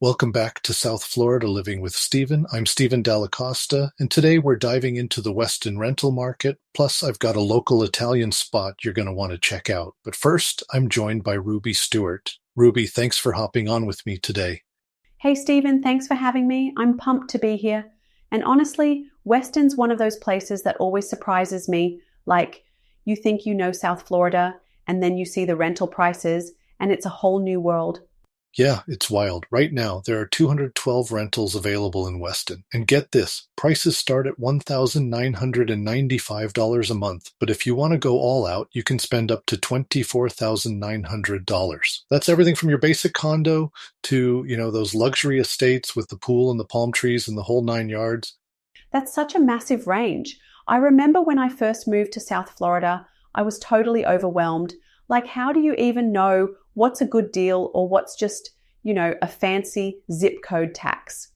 Welcome back to South Florida Living with Stephen. I'm Stephen Dallacosta, and today we're diving into the Weston rental market. Plus, I've got a local Italian spot you're going to want to check out. But first, I'm joined by Ruby Stuart. Ruby, thanks for hopping on with me today. Hey Stephen, thanks for having me. I'm pumped to be here. And honestly, Weston's one of those places that always surprises me. Like, you think you know South Florida, and then you see the rental prices, and it's a whole new world. Yeah, it's wild. Right now, there are 212 rentals available in Weston. And get this, prices start at $1,995 a month. But if you want to go all out, you can spend up to $24,900. That's everything from your basic condo to, those luxury estates with the pool and the palm trees and the whole 9 yards. That's such a massive range. I remember when I first moved to South Florida, I was totally overwhelmed. Like, how do you even know what's a good deal or what's just, a fancy zip code tax?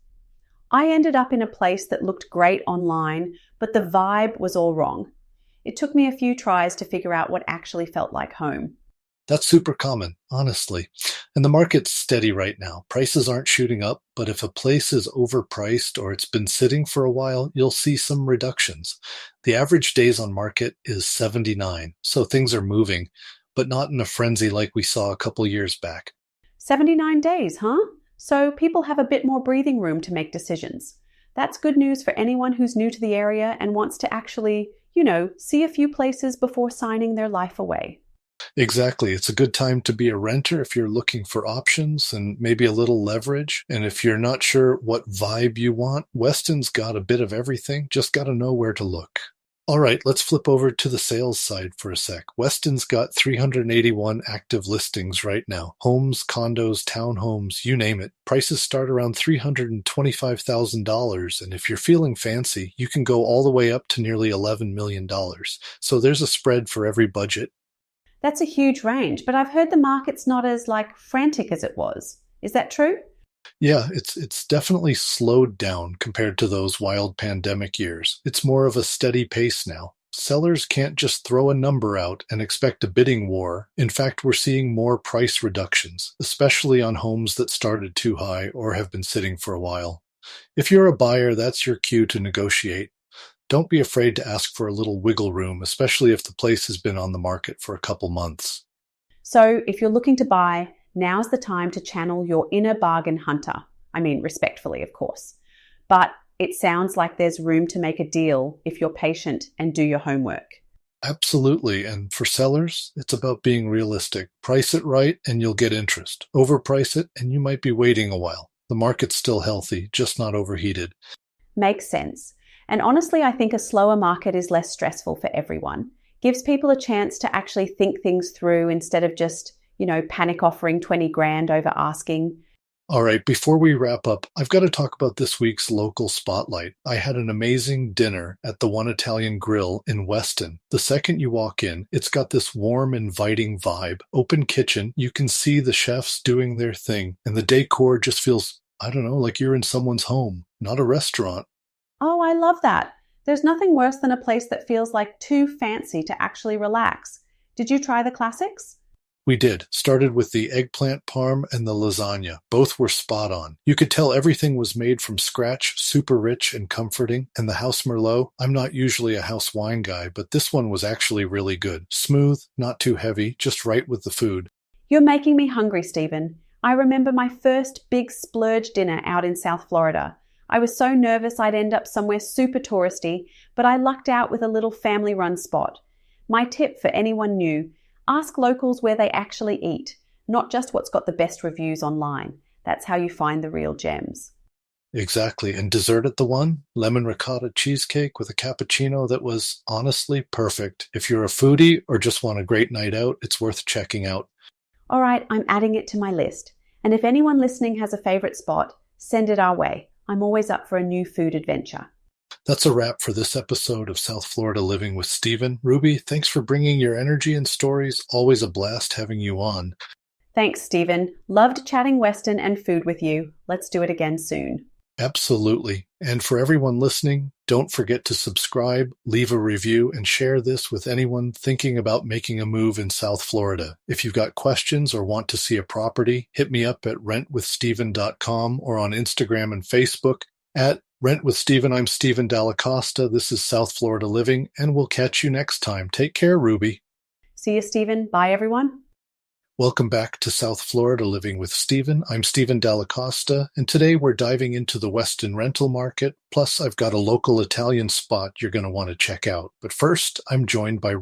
I ended up in a place that looked great online, but the vibe was all wrong. It took me a few tries to figure out what actually felt like home. That's super common, honestly. And the market's steady right now. Prices aren't shooting up, but if a place is overpriced or it's been sitting for a while, you'll see some reductions. The average days on market is 79, so things are moving, but not in a frenzy like we saw a couple years back. 79 days, huh? So people have a bit more breathing room to make decisions. That's good news for anyone who's new to the area and wants to actually, see a few places before signing their life away. Exactly. It's a good time to be a renter if you're looking for options and maybe a little leverage. And if you're not sure what vibe you want, Weston's got a bit of everything. Just got to know where to look. All right, let's flip over to the sales side for a sec. Weston's got 381 active listings right now. Homes, condos, townhomes, you name it. Prices start around $325,000. And if you're feeling fancy, you can go all the way up to nearly $11 million. So there's a spread for every budget. That's a huge range, but I've heard the market's not as frantic as it was. Is that true? Yeah, it's definitely slowed down compared to those wild pandemic years. It's more of a steady pace now. Sellers can't just throw a number out and expect a bidding war. In fact, we're seeing more price reductions, especially on homes that started too high or have been sitting for a while. If you're a buyer, that's your cue to negotiate. Don't be afraid to ask for a little wiggle room, especially if the place has been on the market for a couple months. So if you're looking to buy, now's the time to channel your inner bargain hunter. I mean, respectfully, of course. But it sounds like there's room to make a deal if you're patient and do your homework. Absolutely. And for sellers, it's about being realistic. Price it right and you'll get interest. Overprice it and you might be waiting a while. The market's still healthy, just not overheated. Makes sense. And honestly, I think a slower market is less stressful for everyone. Gives people a chance to actually think things through instead of just panic offering 20 grand over asking. All right, before we wrap up, I've got to talk about this week's local spotlight. I had an amazing dinner at the One Italian Grill in Weston. The second you walk in, it's got this warm, inviting vibe. Open kitchen, you can see the chefs doing their thing, and the decor just feels, like you're in someone's home, not a restaurant. Oh, I love that. There's nothing worse than a place that feels like too fancy to actually relax. Did you try the classics? We did. Started with the eggplant parm and the lasagna. Both were spot on. You could tell everything was made from scratch, super rich and comforting. And the House Merlot, I'm not usually a house wine guy, but this one was actually really good. Smooth, not too heavy, just right with the food. You're making me hungry, Stephen. I remember my first big splurge dinner out in South Florida. I was so nervous I'd end up somewhere super touristy, but I lucked out with a little family-run spot. My tip for anyone new: ask locals where they actually eat, not just what's got the best reviews online. That's how you find the real gems. Exactly. And dessert at the One, lemon ricotta cheesecake with a cappuccino that was honestly perfect. If you're a foodie or just want a great night out, it's worth checking out. All right, I'm adding it to my list. And if anyone listening has a favorite spot, send it our way. I'm always up for a new food adventure. That's a wrap for this episode of South Florida Living with Stephen. Ruby, thanks for bringing your energy and stories. Always a blast having you on. Thanks, Stephen. Loved chatting Weston and food with you. Let's do it again soon. Absolutely. And for everyone listening, Don't forget to subscribe, leave a review, and share this with anyone thinking about making a move in South Florida. If you've got questions or want to see a property, hit me up at rentwithsteven.com or on Instagram and Facebook at Rent with Steven. I'm Steven Dallacosta. This is South Florida Living, and we'll catch you next time. Take care, Ruby. See you, Steven. Bye, everyone. Welcome back to South Florida Living with Steven. I'm Steven Dallacosta, and today we're diving into the Weston rental market. Plus, I've got a local Italian spot you're going to want to check out. But first, I'm joined by